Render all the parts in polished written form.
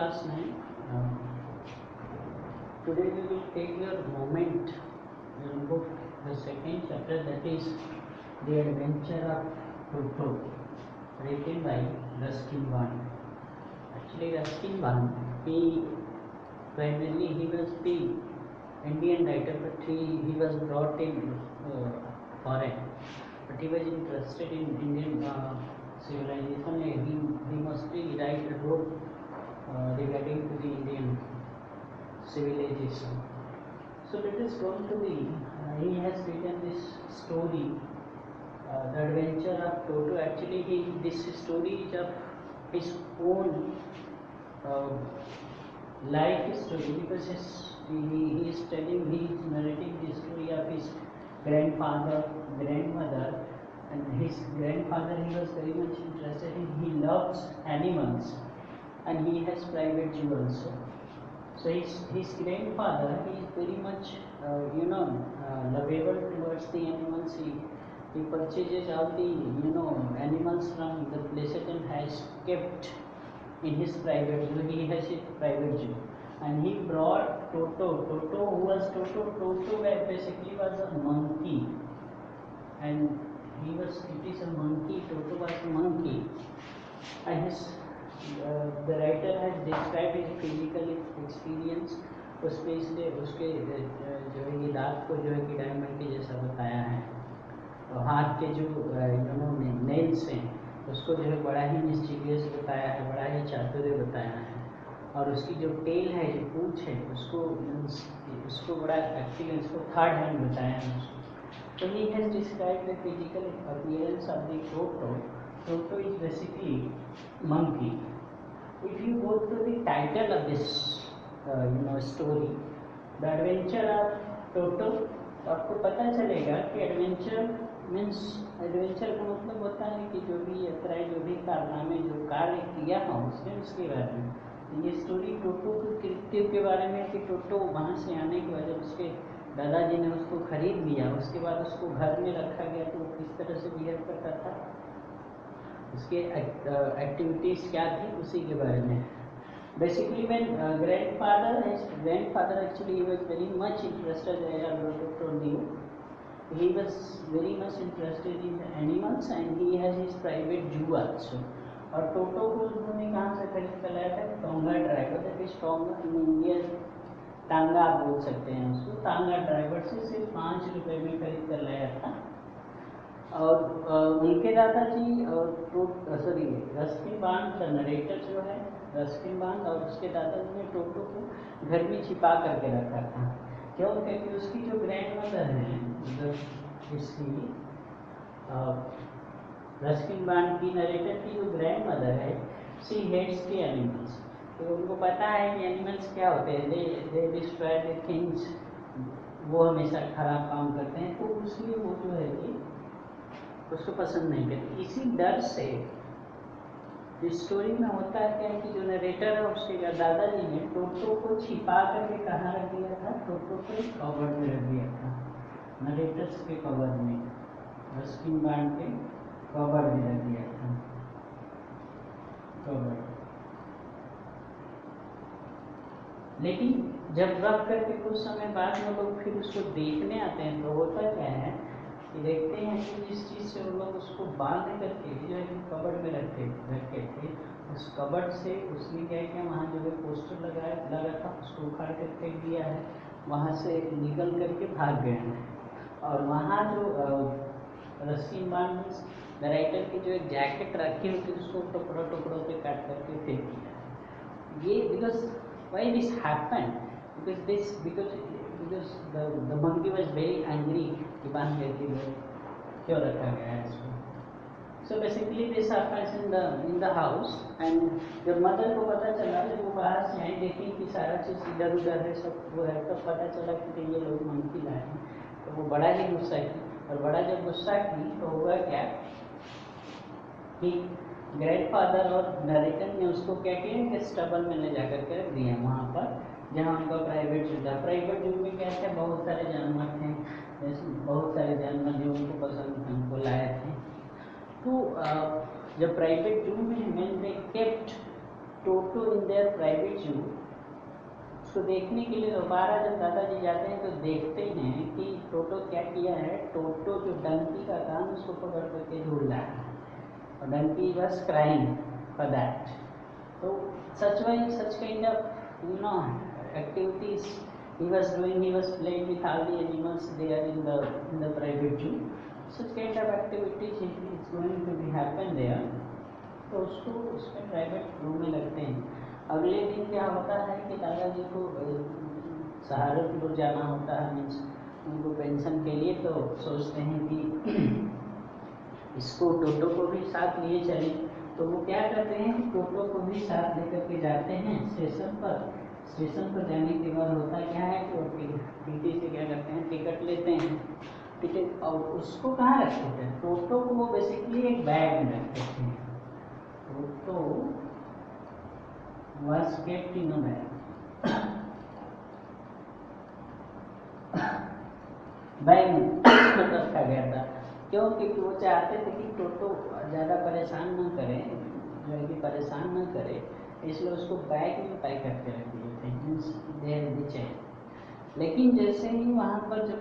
class 9. Today we will take your moment in book, the second chapter, that is The Adventure of Toto, written by Ruskin Bond. Actually, Ruskin Bond, he was the Indian writer, but he was brought in foreign, but he was interested in Indian civilization, and he mostly wrote regarding to the Indian civilization. So let us go to he has written this story, The Adventure of Toto. Actually, this story is of his own life story, because he is narrating the story of his grandfather, grandmother, and his grandfather. He was very much interested in, he loves animals, and he has private zoo also. So his grandfather, he is very much lovable towards the animals. He purchases all the animals from the places and has kept in his private zoo. He has his private zoo, and he brought Toto. Who was Toto? Toto basically was a monkey, and it is a monkey. Toto was a monkey, and the writer has described his physical experience. उसके जो है ये दांत को जो है कि diamond के जैसा बताया है, और हाथ के जो नेल्स हैं उसको जो है बड़ा ही मिस्टीरियस बताया है, बड़ा ही चातुर्य बताया है, और उसकी जो टेल है, जो पूंछ है, उसको बड़ा एक्चुअली उसको थर्ड हैंड बताया है उसको. So he has described the physical appearance of the Toto. Toto is basically monkey. If you go to the title of this story, The Adventure of Toto, तो आपको पता चलेगा कि एडवेंचर का मतलब होता है कि जो भी यात्रा, जो भी कारनामे, जो कार्य किया हो उसके बारे में. ये स्टोरी टोटो के कृत्य के बारे में, कि टोटो वहाँ से आने के बाद जब उसके दादाजी ने उसको खरीद लिया, उसके बाद उसको घर में रखा गया, तो वो किस तरह से बिहेव करता था, उसके एक्टिविटीज़ क्या थी, उसी के बारे में. Basically, when his grandfather actually, he was very much interested, as I have told you, he was very much interested in the animals, and he has his private zoo also. और टोटो को उन्होंने कहाँ से खरीद कर लाया था? Tonga driver, that is tonga in India, टांगा आप बोल सकते हैं उसको. टांगा ड्राइवर से सिर्फ 5 रुपये में खरीद कर लाया था. और उनके दादाजी रस्किन बांड, द नरेटर जो है रस्किन बांड, और उसके दादाजी ने टोटो को घर में छिपा करके रखा था. क्यों? क्योंकि उसकी जो ग्रैंड मदर है, इसकी रस्किन बांड की, नरेटर की जो ग्रैंड मदर है, सी हेट्स द एनिमल्स. तो उनको पता है कि एनिमल्स क्या होते हैं, दे डिस्ट्रॉय द थिंग्स, वो हमेशा खराब काम करते हैं, तो उसलिए वो जो है कि उसको पसंद नहीं करती. इसी डर से इस स्टोरी में होता है क्या है कि जो नरेटर है, उसके दादाजी ने टोटो को छिपा करके कहाँ रख दिया था? टोटो को कवर्ड में रख दिया था, नरेटर्स के कवर्ड में, रस्किन बांड के कवर्ड में रख दिया था, कवर्ड. लेकिन जब रख करके कुछ समय बाद में लोग फिर उसको देखने आते हैं, तो होता क्या है कि देखते हैं कि जिस चीज़ से वो लोग उसको बांध करके जो है कबर्ड में रखे थे, उस कबर्ड से उसने क्या किया, वहाँ जो है पोस्टर लगा था, उसको उखाड़ कर फेंक दिया है, वहाँ से निकल करके भाग गए हैं. और वहाँ जो रस्किन बांड द राइटर की जो एक जैकेट रखी हुई थी, उसको टुकड़ों पे काट करके फेंक दिया. ये because why this happened, because the monkey was very angry कि बांध करके क्यों रखा गया है इसको. So basically this happens in the house, and जब मदर को पता चला, जब वो बाहर से आई, देखी कि सारा चीज़ इधर उधर है, सब वो है, तब पता चला कि ये लोग मंकी लाए हैं. तो वो बड़ा ही गुस्सा की, और बड़ा जब गुस्सा की तो हुआ क्या कि ग्रैंडफादर और नरेटर ने उसको क्या किया कि स्टबल में ले जाकर के रख दिया, वहाँ पर जहाँ उनका प्राइवेट जू था. प्राइवेट जू में क्या थे, बहुत सारे जानवर थे, बहुत सारे जानवर जो उनको पसंद थे, उनको लाए थे. तो जब प्राइवेट जू में when they kept toto in their private जू। उसको देखने के लिए दोबारा जब दादाजी जाते हैं तो देखते हैं कि टोटो क्या किया है, टोटो जो डंकी का था उसको पकड़ करके झूल रहा है और donkey was crying for that. तो such kind of activities he was doing, he was playing with all the animals there in the private zoo. Such kind of activities is going to be happen there. तो उसको उसमें private room में लगते हैं। अगले दिन क्या होता है कि दादाजी को सहारनपुर जाना होता है, मीन्स उनको पेंशन के लिए, तो सोचते हैं कि इसको टोटो को भी साथ लिए चलें। तो वो क्या करते हैं कि टोटो को भी साथ लेकर के जाते हैं स्टेशन पर। स्टेशन पर जाने के बाद होता क्या है कि वो टीटी से क्या करते हैं, टिकट लेते हैं। टिकट और उसको कहाँ रखते थे, टोटो को वो बेसिकली एक बैग में रखते थे। टोटो was kept in a bag में रखा गया था। क्यों? क्योंकि वो चाहते थे कि टोटो ज़्यादा परेशान न करे, जो है कि परेशान न करे, इसलिए उसको बैग में पैक करके रख दिए थे। लेकिन जैसे ही वहाँ पर जब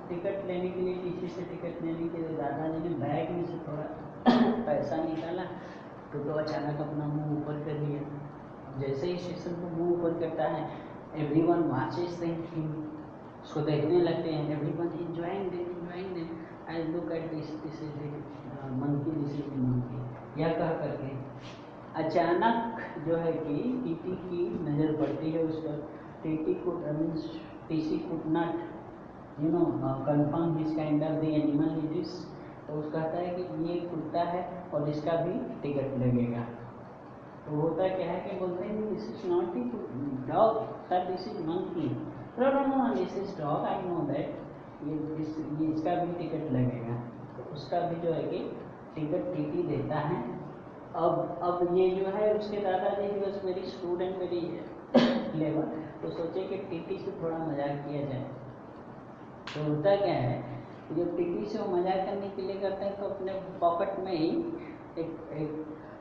टिकट लेने के लिए, टीसी से टिकट लेने के लिए दादाजी ने बैग में से थोड़ा पैसा निकाला, तो अचानक अपना मुंह ऊपर कर लिया। जैसे ही स्टेशन पर मुंह ऊपर करता है, एवरीवन वाचेस हिम, उसको देखने लगते हैं। Everyone enjoying them I look at this is monkey, this is monkey, यह कह करके अचानक जो है कि टीटी की नज़र पड़ती है उस पर। टीटी को TC could not confirm his kind of the animal it is. तो उसका कहता है कि ये कुत्ता है और इसका भी टिकट लगेगा। तो होता क्या है कि बोलते हैं this is not a dog sir, this is monkey. No this is dog, I know that, ये इसका भी टिकट लगेगा। तो उसका भी जो है कि टिकट टीटी देता है। अब ये जो है उसके दादाजी ही was very student, very clever, तो सोचे कि टीटी से थोड़ा मजाक किया जाए। तो होता क्या है कि जब टीटी से वो मजाक करने के लिए करते हैं तो अपने पॉकेट में ही एक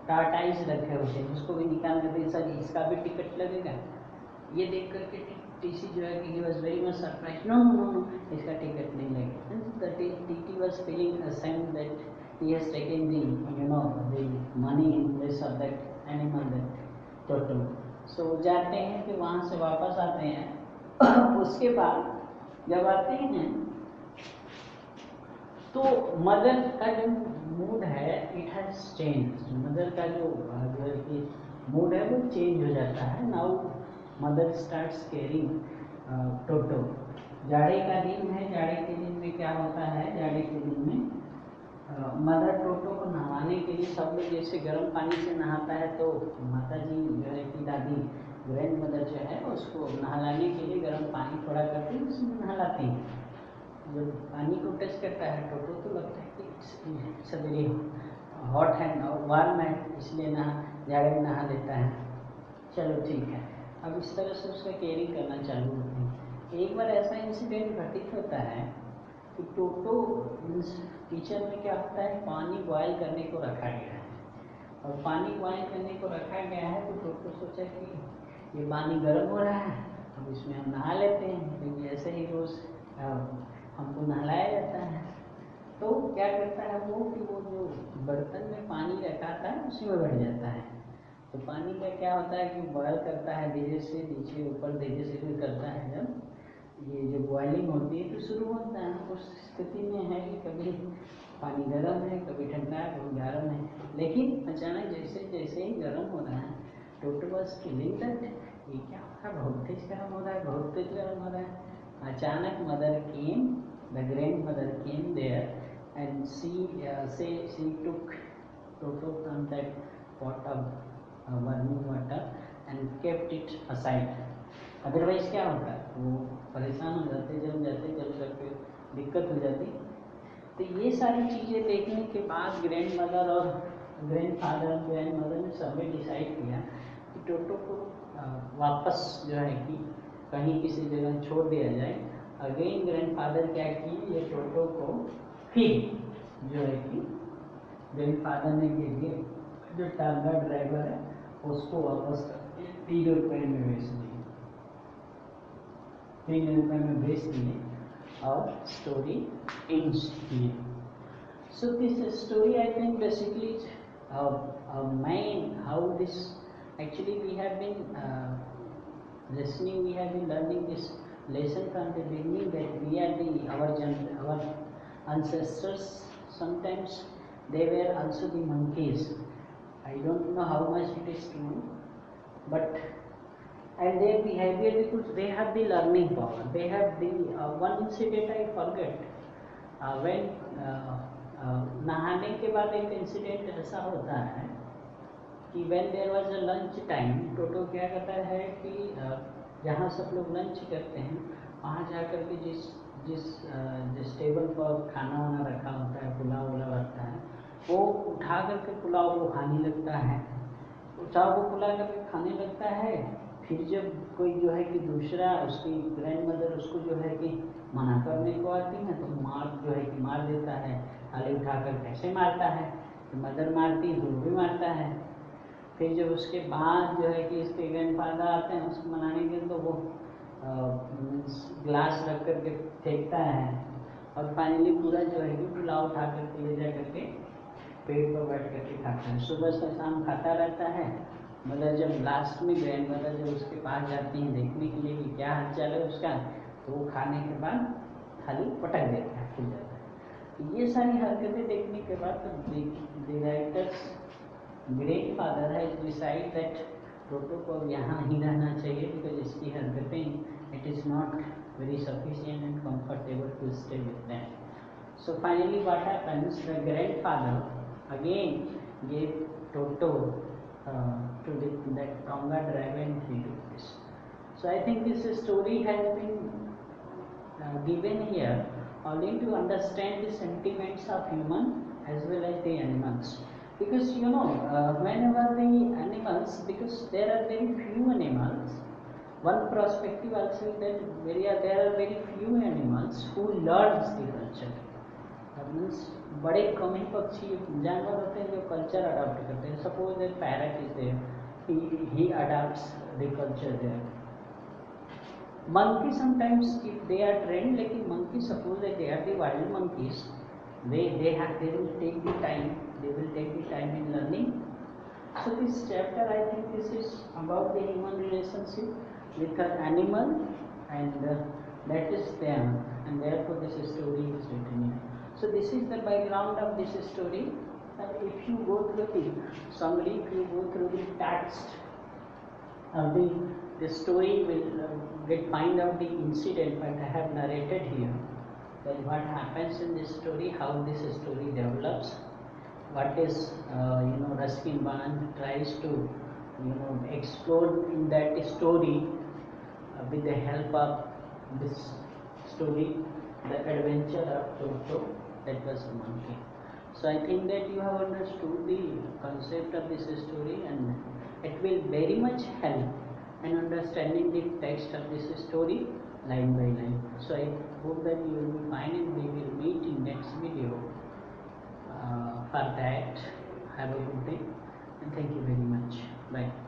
टाटाइज रखे होते हैं, जिसको भी निकाल देते हैं, सर इसका भी टिकट लगेगा। ये देख करके टीसी जो है कि he was very much surprise, no इसका टिकट नहीं लगेगा। TT was feeling ashamed that he has taken the money in place of that animal, that toto. So जाते हैं, फिर वहाँ से वापस आते हैं। उसके बाद जब आते हैं तो मदर का जो मूड है इट हैज चेंज। मदर का जो है कि मूड है वो चेंज हो जाता है। नाउ मदर स्टार्ट्स केयरिंग टोटो। जाड़े का दिन है, जाड़े के दिन में क्या होता है, जाड़े के दिन में मदर टोटो को नहवाने के लिए, सब लोग जैसे गर्म पानी से नहाता है, तो माता जी जो है कि दादी ग्रैंड मदर जो है उसको नहलाने के लिए गर्म पानी थोड़ा करके उसमें नहलाती हैं। जब पानी को टच करता है टोटो तो लगता है कि सवेरे हॉट है और वार्म है, इसलिए जाड़े में नहा लेता है। चलो ठीक है, अब इस तरह से उसका केयरिंग करना चालू होते हैं। एक बार ऐसा इंसिडेंट घटित होता है कि टोटो किचन में क्या होता है, पानी बॉयल करने को रखा गया है, और पानी बॉयल करने को रखा गया है तो टोटो सोचा कि ये पानी गर्म हो रहा है, अब इसमें हम नहा लेते हैं, क्योंकि ऐसे ही रोज़ हमको नहलाया जाता है। तो क्या करता है वो कि वो जो बर्तन में पानी रखा था उसी में बढ़ जाता है। तो पानी का क्या होता है कि बॉयल करता है, धीरे से नीचे ऊपर धीरे से करता है। जब ये जो बॉइलिंग होती है तो शुरू होता है, उस स्थिति में है कि कभी पानी गर्म है, कभी ठंडा है, कभी गर्म है, लेकिन अचानक जैसे जैसे ही गर्म हो रहा है टोटो बस फीलिंग दैट ये क्या हो रहा है, बहुत तेज गर्म हो रहा है, बहुत तेज गर्म हो रहा है। अचानक mother came, the grand mother came there and she took Toto from that pot of warming water and kept it aside. Otherwise क्या होता है, वो परेशान हो जाते, जम करके दिक्कत हो जाती। तो ये सारी चीज़ें देखने के बाद ग्रैंड मदर और ग्रैंड फादर, ग्रैंड मदर ने सबने डिसाइड किया कि टोटो को वापस जो है कि कहीं किसी जगह छोड़ दिया जाए। अगेन ग्रैंड फादर क्या किए, ये टोटो को फिर जो है कि ग्रैंड फादर ने के लिए जो टांगा ड्राइवर है उसको वापस 3 रुपये में बेच दिए, 3 रुपये में बेच दिए और story ends here. So this story, I think, basically main how this actually we have been listening, we have been learning this lesson from the beginning that we are our ancestors. Sometimes they were also the monkeys. I don't know how much it is true, but and their behavior, because they have the learning power. They have the one incident I forget. When नहाने के बाद एक incident ऐसा होता है कि when there was a lunch time, Toto क्या करता है कि जहाँ सब लोग लंच करते हैं वहाँ जा कर के जिस टेबल पर खाना वाना रखा होता है, पुलाव वुलाव रखता है, वो उठा करके पुलाव को खाने लगता है. पुलाव को पुला करके खाने लगता है. फिर जब कोई जो है कि दूसरा उसकी ग्रैंड मदर उसको जो है कि मना करने को आती है तो मार देता है. थाली उठा कर कैसे मारता है, तो मदर मारती है तो वो भी मारता है. फिर जब उसके बाद जो है कि इसके ग्रैंडफादर आते हैं उसको मनाने के, तो वो ग्लास रख करके फेंकता है और फाइनली पूरा जो है कि पुलाव उठा करके ले जा करके पेट पर बैठ करके खाता है. सुबह से शाम खाता रहता है. मदर जब लास्ट में ग्रैंड मदर जब उसके पास जाती हैं देखने के लिए कि क्या हाल चाल है उसका, तो वो खाने के बाद थाली पटक देता है, खुल जाता है. ये सारी हरकतें देखने के बाद द राइटर्स ग्रैंडफादर है डिसाइड दैट टोटो को यहाँ ही रहना चाहिए, बिकॉज इसकी हरकतें it is not very sufficient and comfortable to stay with them. So finally what happens, the grandfather again gave Toto to that Tonga driver and he did this. So I think this story has been given here only to understand the sentiments of human as well as the animals. Because whenever the animals, because there are very few animals, one perspective also that there are very few animals who learns the culture. That means बड़े कम ही पक्षी जानवर होते हैं जो culture adopt करते हैं. Suppose that parrot is there, he adopts the culture there. Monkey sometimes if they are trained, लेकिन monkey suppose that they are the wild monkeys, they will take the time in learning. So this chapter, I think this is about the human relationship with an animal, and that is them, and therefore this story is written here. So this is the background of this story. If you go through the summary, if you go through the text of the story, will find out the incident what I have narrated here, that what happens in this story, how this story develops, what is Ruskin Bond tries to explore in that story with the help of this story, the adventure of Toto, that was a monkey. So I think that you have understood the concept of this story, and it will very much help in understanding the text of this story line by line. So I hope that you will be fine, and we will meet in next video. For that, have a good day and thank you very much. Bye.